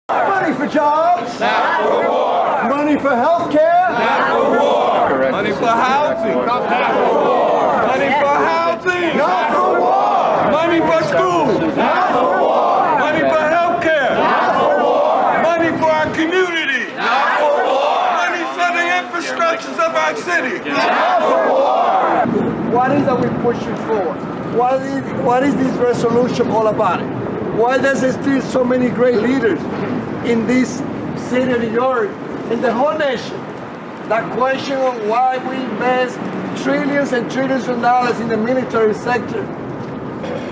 Money for jobs. Not for war. Money for health care. Not for war. Correct. Money for housing. Not for war. Money for housing. Not for war. Money for schools. Not for war. Money for health care. Not for war. Money for our community. Not for war. Money for the infrastructures of our city. Not for war. What is that we're pushing for? What is this resolution all about? Why does it still so many great leaders in this city of New York, in the whole nation, that question of why we invest trillions and trillions of dollars in the military sector?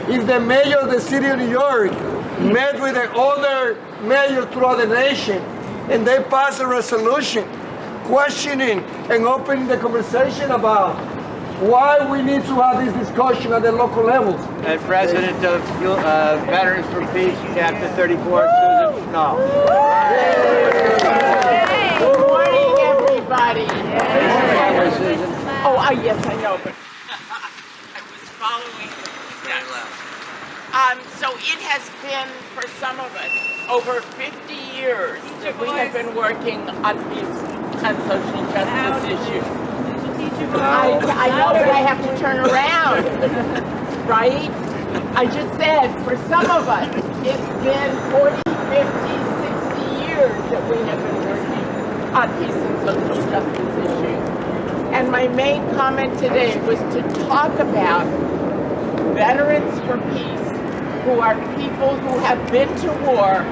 If the mayor of the city of New York met with the other mayors throughout the nation and they passed a resolution questioning and opening the conversation about why we need to have this discussion at the local levels. And President of Veterans for Peace, Chapter 34, Susan Schnall. Good morning, everybody. Oh, yes, I know, but I was following the So it has been, for some of us, over 50 years that we have been working on peace and social justice issues. I know that I have to turn around, right? I just said, for some of us, it's been 40, 50, 60 years that we have been working on peace and social justice issues. And my main comment today was to talk about Veterans for Peace, who are people who have been to war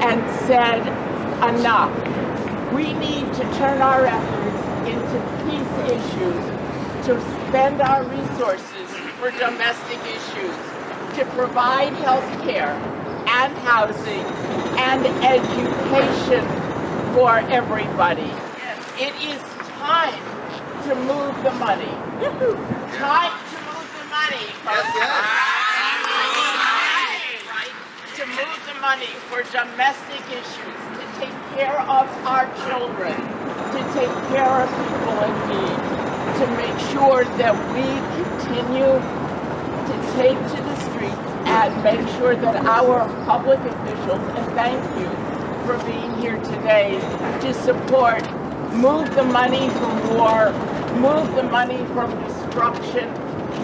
and said, enough. We need to turn our efforts into peace issues, to spend our resources for domestic issues, to provide health care and housing and education for everybody. It is time to move the money. Time to move the money. To move the money for domestic issues, to take care of our children, to take care of people in need, to make sure that we continue to take to the streets and make sure that our public officials, and thank you for being here today, to support, move the money from war, move the money from destruction,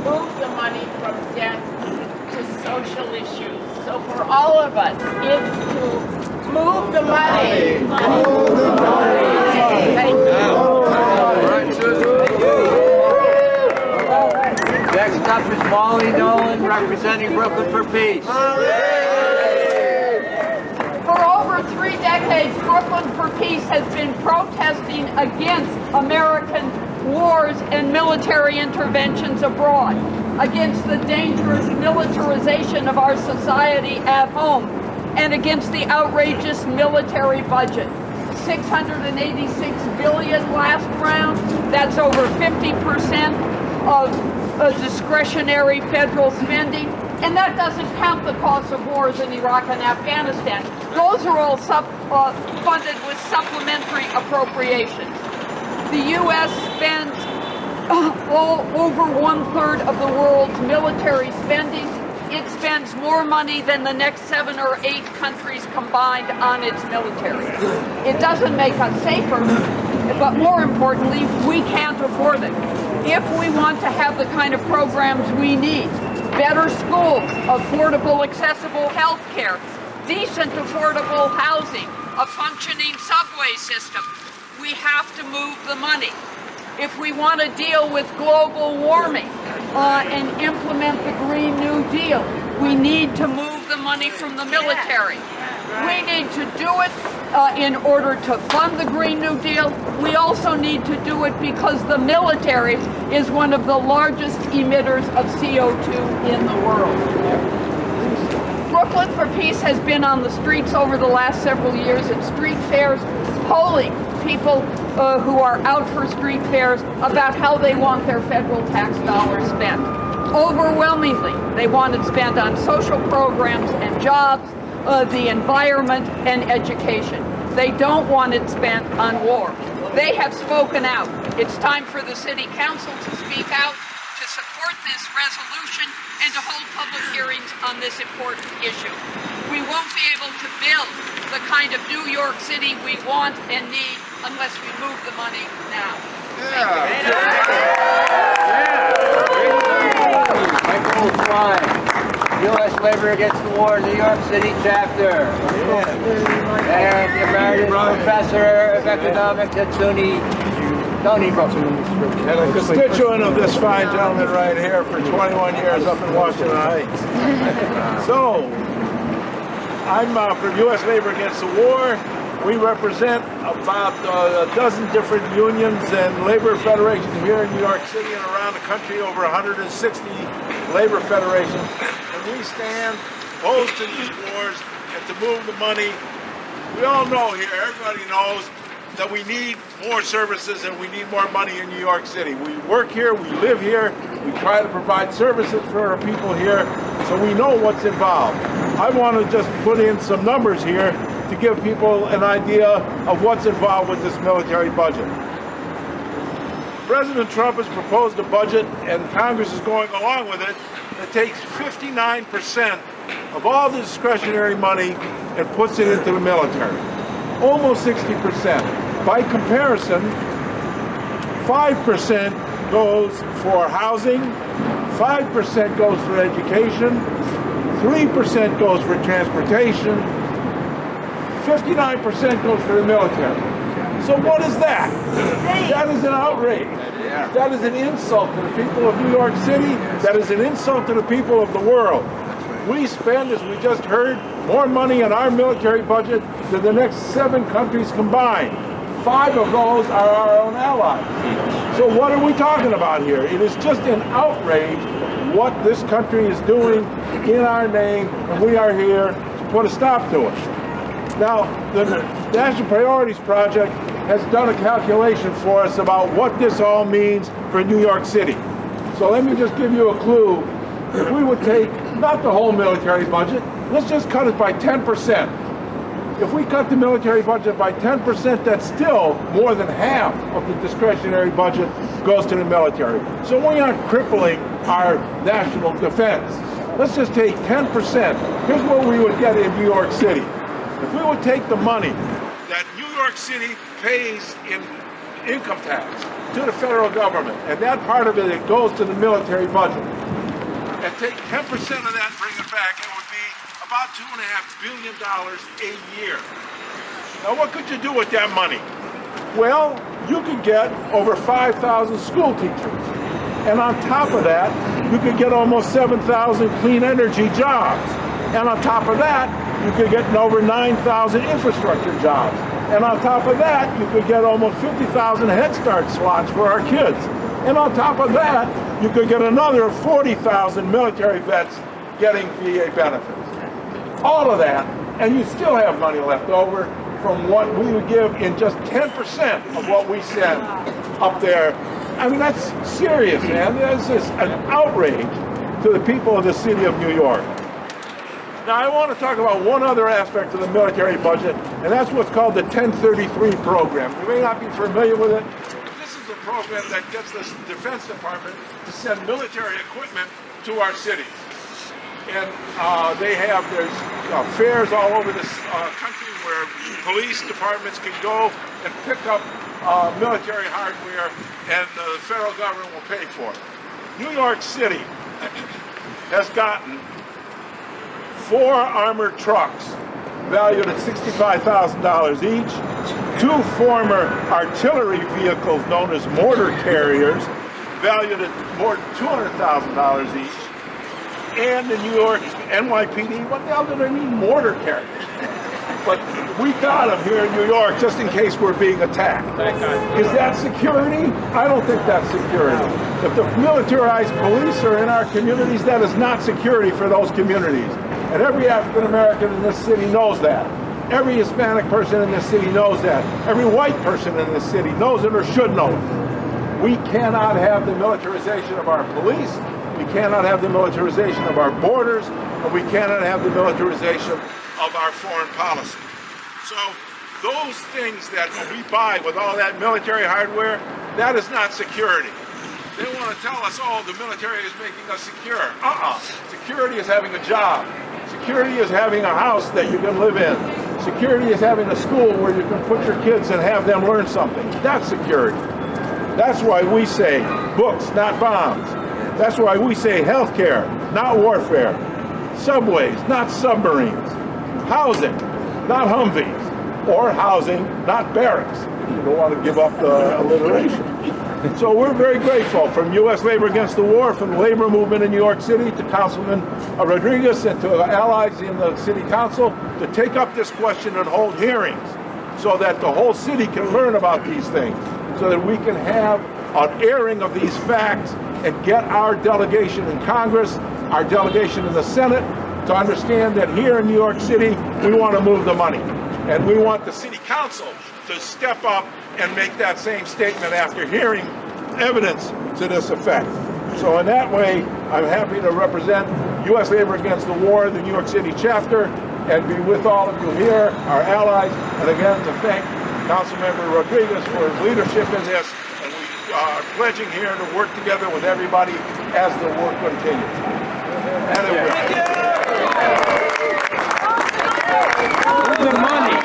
move the money from death to social issues. So for all of us, it's to move the money. Move the money. Thank you. Next up is Molly Nolan, representing Brooklyn for Peace. For over 3 decades, Brooklyn for Peace has been protesting against American wars and military interventions abroad, against the dangerous militarization of our society at home, and against the outrageous military budget. $686 billion last round, that's over 50% of discretionary federal spending, and that doesn't count the cost of wars in Iraq and Afghanistan. Those are all funded with supplementary appropriations. The U.S. spends over 1/3 of the world's military spending. It spends more money than the next 7 or 8 countries combined on its military. It doesn't make us safer, but more importantly, we can't afford it. If we want to have the kind of programs we need, better schools, affordable, accessible health care, decent, affordable housing, a functioning subway system, we have to move the money. If we want to deal with global warming and implement the Green New Deal, we need to move the money from the military. We need to do it in order to fund the Green New Deal. We also need to do it because the military is one of the largest emitters of CO2 in the world. Brooklyn for Peace has been on the streets over the last several years at street fairs, polling people who are out for street fairs about how they want their federal tax dollars spent. Overwhelmingly, they want it spent on social programs and jobs, the environment, and education. They don't want it spent on war. They have spoken out. It's time for the City Council to speak out, to support this resolution, and to hold public hearings on this important issue. We won't be able to build the kind of New York City we want and need unless we move the money now. Michael Klein, U.S. Labor Against the War, New York City chapter. And emeritus professor of economics at SUNY Stony Brook. And a constituent of this fine gentleman right here for 21 years up in Washington Heights. So, I'm from U.S. Labor Against the War. We represent about a dozen different unions and labor federations here in New York City and around the country, over 160 labor federations. And we stand opposed to these wars and to move the money. We all know here, everybody knows, that we need more services and we need more money in New York City. We work here, we live here, we try to provide services for our people here, so we know what's involved. I want to just put in some numbers here to give people an idea of what's involved with this military budget. President Trump has proposed a budget, and Congress is going along with it, that takes 59% of all the discretionary money and puts it into the military. Almost 60%. By comparison, 5% goes for housing, 5% goes for education, 3% goes for transportation, 59% goes for the military. So what is that? That is an outrage. That is an insult to the people of New York City. That is an insult to the people of the world. We spend, as we just heard, more money in our military budget than the next 7 countries combined. 5 of those are our own allies. So what are we talking about here? It is just an outrage what this country is doing in our name, and we are here to put a stop to it. Now, the National Priorities Project has done a calculation for us about what this all means for New York City. So let me just give you a clue. If we would take, not the whole military budget, let's just cut it by 10%. If we cut the military budget by 10%, that's still more than half of the discretionary budget goes to the military. So we aren't crippling our national defense. Let's just take 10%. Here's what we would get in New York City. If we would take the money that New York City pays in income tax to the federal government, and that part of it goes to the military budget, and take 10% of that and bring it back, it would be about $2.5 billion a year. Now what could you do with that money? Well, you could get over 5,000 school teachers. And on top of that, you could get almost 7,000 clean energy jobs. And on top of that, you could get over 9,000 infrastructure jobs. And on top of that, you could get almost 50,000 Head Start slots for our kids. And on top of that, you could get another 40,000 military vets getting VA benefits. All of that, and you still have money left over from what we would give in just 10% of what we send up there. I mean, that's serious, man. This is an outrage to the people of the city of New York. Now, I want to talk about one other aspect of the military budget, and that's what's called the 1033 program. You may not be familiar with it. This is a program that gets the Defense Department to send military equipment to our cities. And there's fairs all over this country where police departments can go and pick up military hardware, and the federal government will pay for it. New York City has gotten 4 armored trucks valued at $65,000 each, 2 former artillery vehicles known as mortar carriers valued at more than $200,000 each, and the New York NYPD. What the hell do they need mortar carriers? But we got them here in New York just in case we're being attacked. Is that security? I don't think that's security. If the militarized police are in our communities, that is not security for those communities. And every African American in this city knows that. Every Hispanic person in this city knows that. Every white person in this city knows it or should know it. We cannot have the militarization of our police. We cannot have the militarization of our borders, and we cannot have the militarization of our foreign policy. So those things that we buy with all that military hardware, that is not security. They want to tell us, oh, the military is making us secure. Security is having a job. Security is having a house that you can live in. Security is having a school where you can put your kids and have them learn something. That's security. That's why we say books, not bombs. That's why we say healthcare, not warfare. Subways, not submarines. Housing, not Humvees. Or housing, not barracks. You don't want to give up the alliteration. So we're very grateful from U.S. Labor Against the War, from the labor movement in New York City, to Councilman Rodriguez and to allies in the city council to take up this question and hold hearings so that the whole city can learn about these things, so that we can have an airing of these facts and get our delegation in Congress, our delegation in the Senate, to understand that here in New York City, we want to move the money. And we want the city council to step up and make that same statement after hearing evidence to this effect. So in that way, I'm happy to represent U.S. Labor Against the War, the New York City chapter, and be with all of you here, our allies, and again to thank Councilmember Rodriguez for his leadership in this. And we are pledging here to work together with everybody as the work continues. And it will. The money.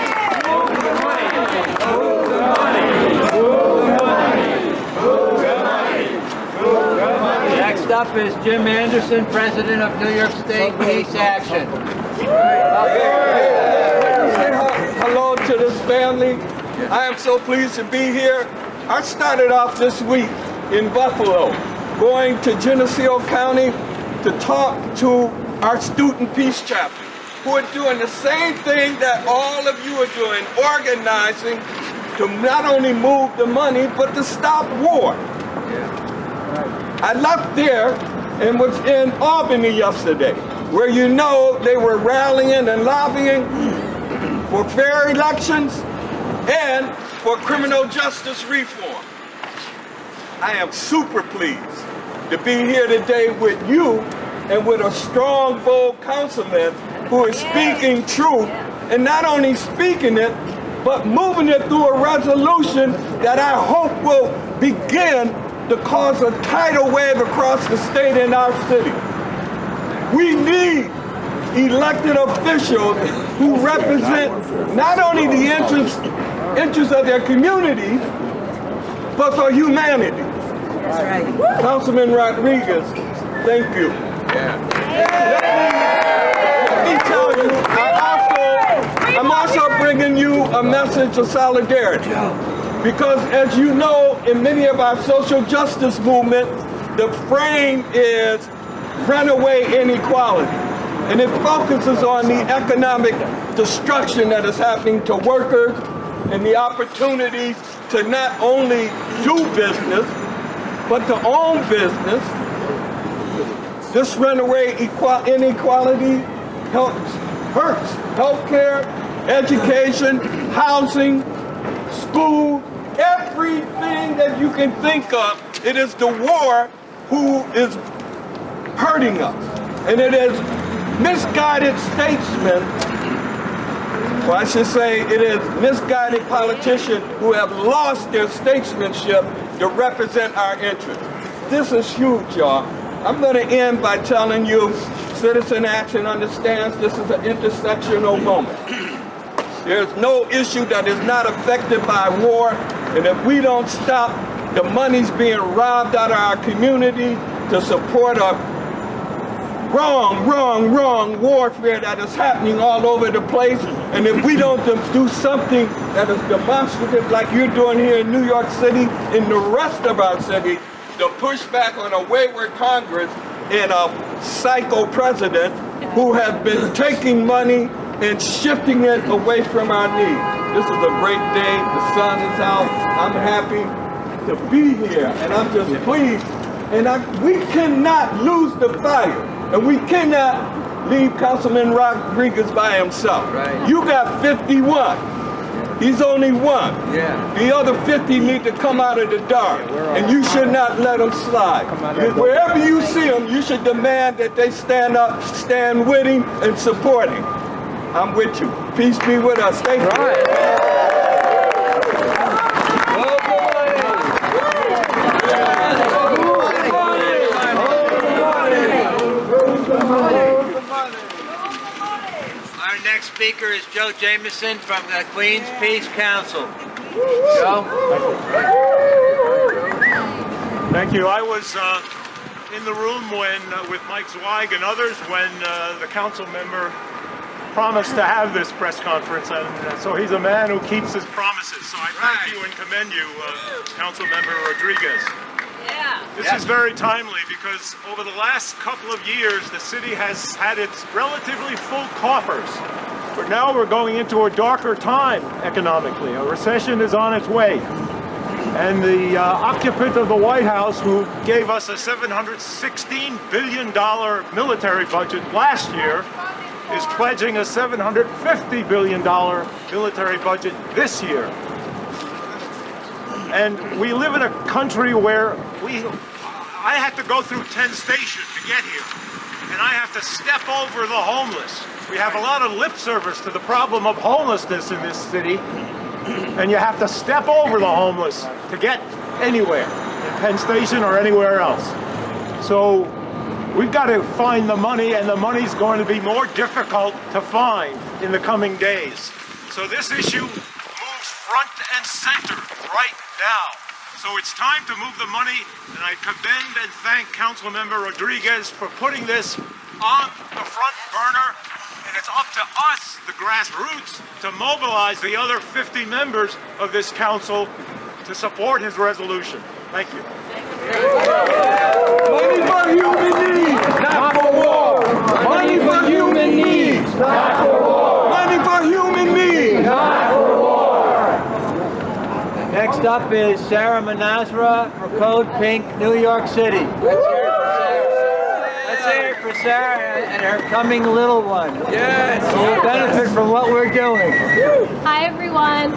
Next up is Jim Anderson, President of New York State Peace Action. Hello to this family. I am so pleased to be here. I started off this week in Buffalo, going to Geneseo County to talk to our student peace chapter, who are doing the same thing that all of you are doing, organizing to not only move the money, but to stop war. I left there and was in Albany yesterday, where you know they were rallying and lobbying for fair elections and for criminal justice reform. I am super pleased to be here today with you and with a strong, bold councilman who is speaking truth, and not only speaking it, but moving it through a resolution that I hope will begin to cause a tidal wave across the state and our city. We need elected officials who represent not only the interests of their communities, but for humanity. That's right. Councilman Rodriguez, thank you. Let me tell you, I'm also bringing you a message of solidarity. Because as you know, in many of our social justice movements, the frame is runaway inequality. And it focuses on the economic destruction that is happening to workers and the opportunities to not only do business, but to own business. This runaway inequality hurts healthcare, education, housing, school, everything that you can think of. It is the war who is hurting us. And it is misguided statesmen, or I should say it is misguided politicians who have lost their statesmanship to represent our interests. This is huge, y'all. I'm going to end by telling you Citizen Action understands this is an intersectional moment. There's no issue that is not affected by war, and if we don't stop the money's being robbed out of our community to support a wrong warfare that is happening all over the place, and if we don't do something that is demonstrative like you're doing here in New York City, in the rest of our city, to push back on a wayward Congress and a psycho president who has been taking money and shifting it away from our needs. This is a great day. The sun is out. I'm happy to be here, and I'm just pleased. And we cannot lose the fire, and we cannot leave Councilman Rodriguez by himself. Right. You got 51. He's only one. Yeah. The other 50 need to come out of the dark, and you should not let them slide. Wherever you see them, you should demand that they stand up, stand with him, and support him. I'm with you. Peace be with us. Thank you. speaker is Joe Jameson from the Queens Peace Council. Joe? Thank you. I was in the room when, with Mike Zweig and others, when the council member promised to have this press conference, and so he's a man who keeps his promises. So I thank you and commend you, Councilmember Rodriguez. Yeah. This is very timely because over the last couple of years, the city has had its relatively full coffers. But now we're going into a darker time economically. A recession is on its way. And the occupant of the White House, who gave us a $716 billion military budget last year, is pledging a $750 billion military budget this year. And we live in a country where I had to go through 10 stations to get here. And I have to step over the homeless. We have a lot of lip service to the problem of homelessness in this city. And you have to step over the homeless to get anywhere, in Penn Station or anywhere else. So we've got to find the money, and the money's going to be more difficult to find in the coming days. So this issue moves front and center right now. So it's time to move the money, and I commend and thank Councilmember Rodriguez for putting this on the front burner. And it's up to us, the grassroots, to mobilize the other 50 members of this council to support his resolution. Thank you. Money for human needs, not for war. Money for human needs, not for war. Money for human needs, not for war. Next up is Sarah Manasra for Code Pink, New York City. Let's hear it for Sarah and her coming little one. Yes. Who will benefit from what we're doing. Hi everyone.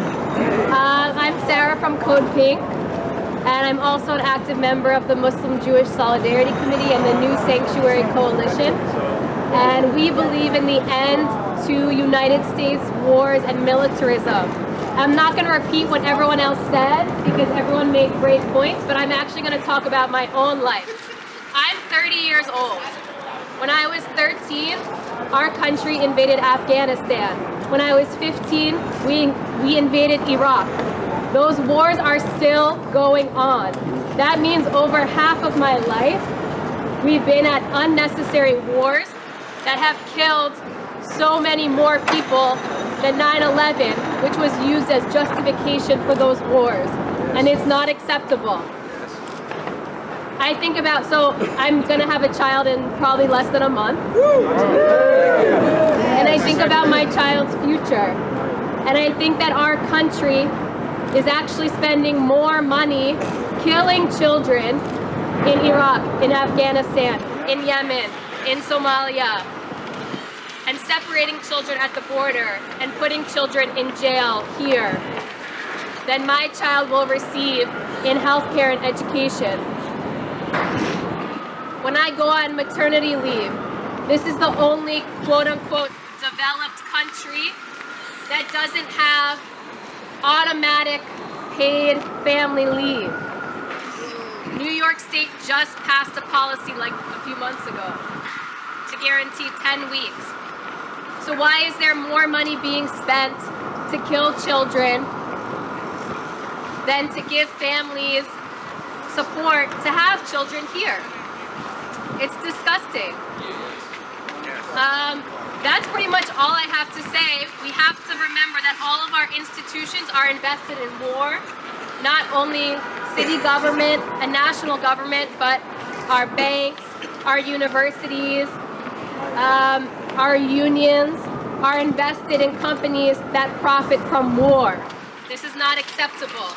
I'm Sarah from Code Pink, and I'm also an active member of the Muslim-Jewish Solidarity Committee and the New Sanctuary Coalition. And we believe in the end to United States wars and militarism. I'm not going to repeat what everyone else said because everyone made great points, but I'm actually going to talk about my own life. I'm 30 years old. When I was 13, our country invaded Afghanistan. When I was 15, we invaded Iraq. Those wars are still going on. That means over half of my life, we've been at unnecessary wars that have killed so many more people than 9/11, which was used as justification for those wars. And it's not acceptable. I think about, so I'm gonna have a child in probably less than a month. And I think about my child's future. And I think that our country is actually spending more money killing children in Iraq, in Afghanistan, in Yemen, in Somalia, and separating children at the border and putting children in jail here than my child will receive in healthcare and education. When I go on maternity leave, this is the only quote-unquote developed country that doesn't have automatic paid family leave. New York State just passed a policy like a few months ago to guarantee 10 weeks. So why is there more money being spent to kill children than to give families support to have children here? It's disgusting. That's pretty much all I have to say. We have to remember that all of our institutions are invested in war, not only city government and national government, but our banks, our universities, our unions are invested in companies that profit from war. This is not acceptable.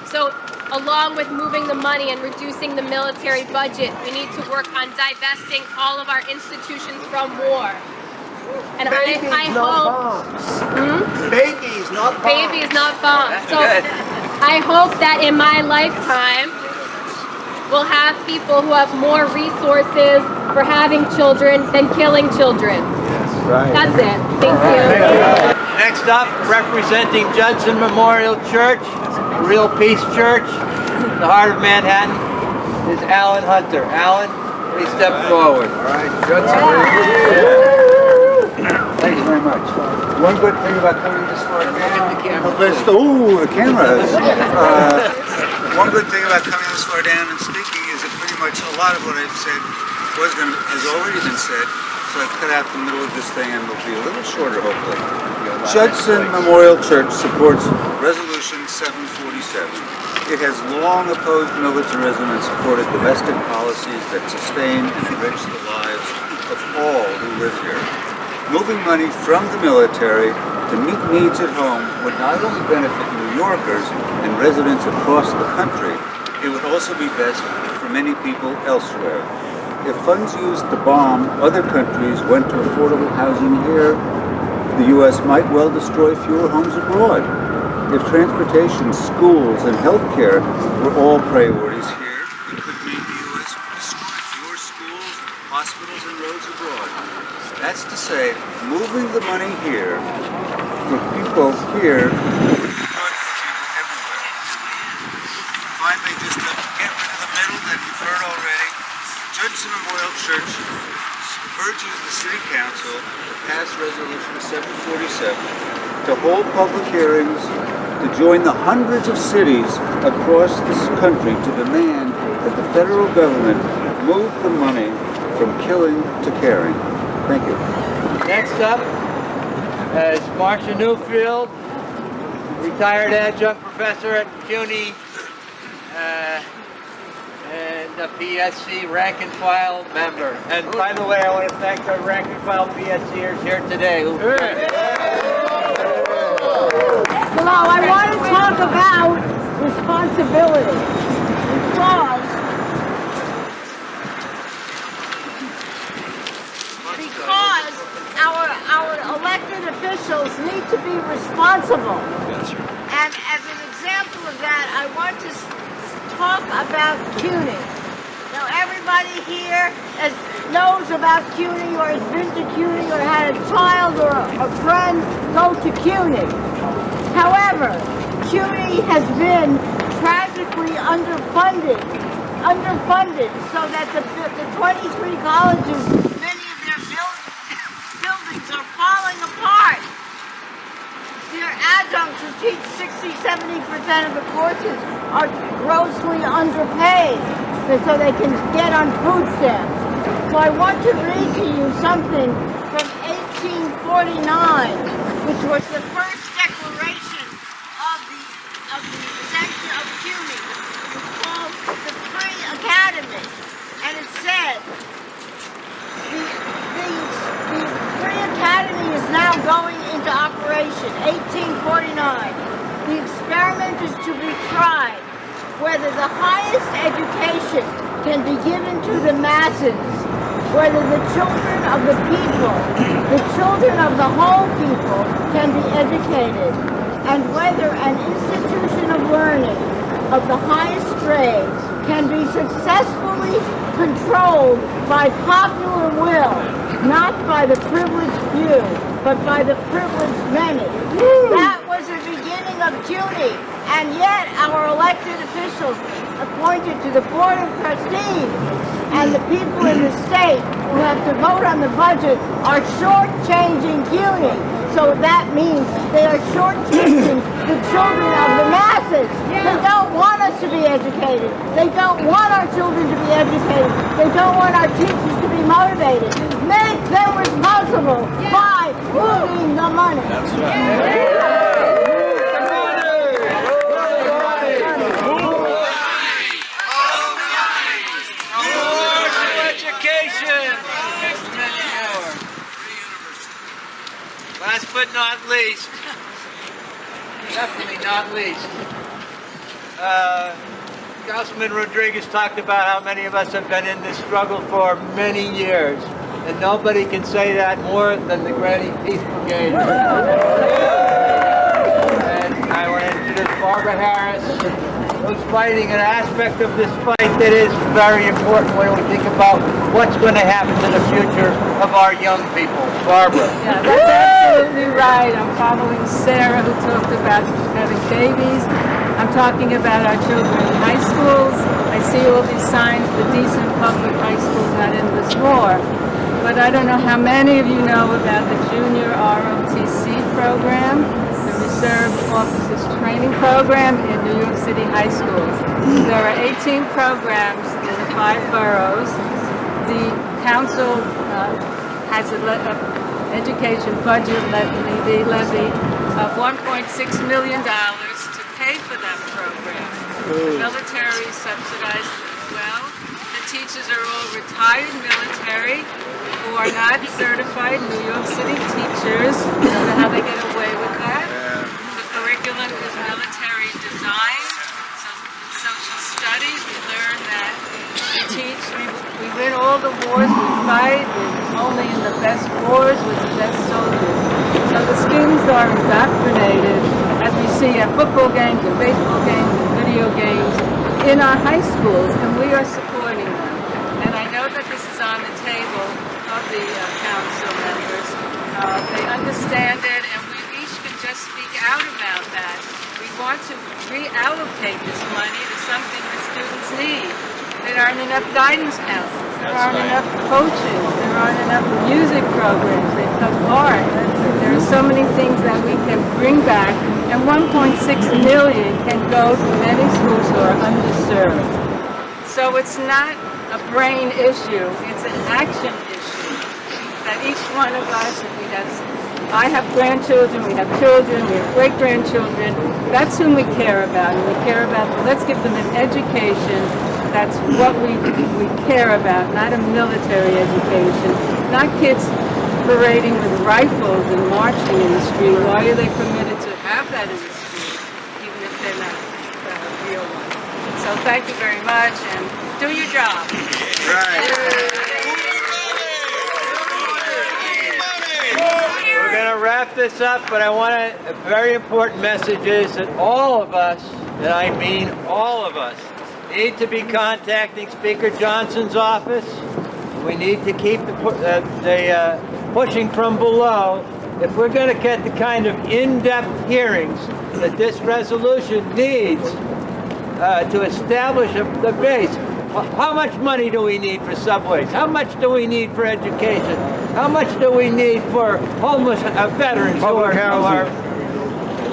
So along with moving the money and reducing the military budget, we need to work on divesting all of our institutions from war. And I hope... Babies, not bombs. Babies, not bombs. So I hope that in my lifetime, we'll have people who have more resources for having children than killing children. Right. That's it. Thank you. Next up, representing Judson Memorial Church, Real Peace Church, the heart of Manhattan, is Alan Hunter. Alan, please step forward. All right, Judson. Thank you very much. One good thing about coming this far down. The camera. Ooh, the cameras. One good thing about coming this far down and speaking is that pretty much a lot of what I've said has already been said. So I've cut out the middle of this thing and it'll be a little shorter, hopefully. Judson Memorial Church supports Resolution 747. It has long opposed militarism and supported domestic policies that sustain and enrich the lives of all who live here. Moving money from the military to meet needs at home would not only benefit New Yorkers and residents across the country, it would also be best for many people elsewhere. If funds used to bomb other countries went to affordable housing here, the U.S. might well destroy fewer homes abroad. If transportation, schools, and healthcare were all priorities here, it could mean the U.S. would destroy fewer schools, hospitals, and roads abroad. That's to say, moving the money here for people here would be good for people everywhere. Finally, just to get rid of the middle that you've heard already, Judson Memorial Church urges the City Council to pass Resolution 747 to hold public hearings, to join the hundreds of cities across this country to demand that the federal government move the money from killing to caring. Thank you. Next up is Marcia Newfield, retired adjunct professor at CUNY and a PSC rank and file member. And by the way, I want to thank our rank and file PSCers here today. Hello, I want to talk about responsibility because our elected officials need to be responsible. And as an example of that, I want to talk about CUNY. Now, everybody here knows about CUNY or has been to CUNY or had a child or a friend go to CUNY. However, CUNY has been tragically underfunded so that the 23 colleges, many of their buildings are falling apart. Their adjuncts who teach 60-70% of the courses are grossly underpaid so they can get on food stamps. So I want to read to you something from 1849, which was the first declaration of the sanction of CUNY. It was called the Free Academy, and it said, the Free Academy is now going into operation, 1849. The experiment is to be tried whether the highest education can be given to the masses, whether the children of the people, the children of the whole people can be educated, and whether an institution of learning of the highest grade can be successfully controlled by popular will, not by the privileged few, but by the privileged many. That was the beginning of CUNY, and yet our elected officials appointed to the Board of Trustees and the people in the state who have to vote on the budget are shortchanging CUNY. So that means they are shortchanging the children of the masses. They don't want us to be educated. They don't want our children to be educated. They don't want our teachers to be motivated. Make them responsible by moving the money. That's right. Last but not least, definitely not least, Councilman Rodriguez talked about how many of us have been in this struggle for many years, and nobody can say that more than the Granny Peace Brigade. And I want to introduce Barbara Harris, who's fighting an aspect of this fight that is very important when we think about what's going to happen to the future of our young people. Barbara. Yeah, that's absolutely right. I'm following Sarah, who talked about having babies. I'm talking about our children in high schools. I see all these signs for decent public high schools not in this war. but I don't know how many of you know about the Junior ROTC program, the Reserve Officers Training Program in New York City high schools. There are 18 programs in the 5 boroughs. The council has an education budget levy of $1.6 million to pay for that program. The military subsidizes it as well. The teachers are all retired military who are not certified New York City teachers. I don't know how they get away with that. The curriculum is military design. So in social studies, we learn that we teach, we win all the wars we fight. We're only in the best wars with the best soldiers. So the students are indoctrinated, as we see at football games and baseball games and video games, in our high schools, and we are supporting them. And I know that this is on the table of the council members. They understand it, and we each can just speak out about that. We want to reallocate this money to something that students need. There aren't enough guidance counselors. There aren't enough coaches. There aren't enough music programs. They've cut art. There are so many things that we can bring back, and 1.6 million can go to many schools who are underserved. So it's not a brain issue. It's an action issue that each one of us, I have grandchildren, we have children, we have great-grandchildren. That's whom we care about. And we care about, let's give them an education. That's what we care about, not a military education. Not kids parading with rifles and marching in the street. Why are they permitted to have that in the street, even if they're not real ones? So thank you very much, and do your job. We're going to wrap this up, but I want a very important message is that all of us, and I mean all of us, need to be contacting Speaker Johnson's office. We need to keep the pushing from below if we're going to get the kind of in-depth hearings that this resolution needs to establish the base. How much money do we need for subways? How much do we need for education? How much do we need for homeless veterans who are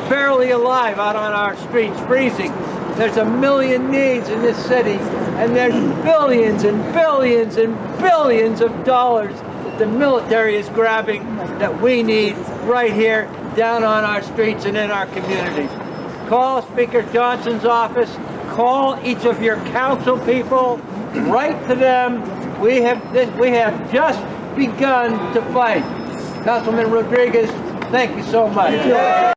barely alive out on our streets freezing? There's a million needs in this city, and there's billions and billions and billions of dollars that the military is grabbing that we need right here down on our streets and in our communities. Call Speaker Johnson's office, call each of your council people, write to them. We have just begun to fight. Councilman Rodriguez, thank you so much.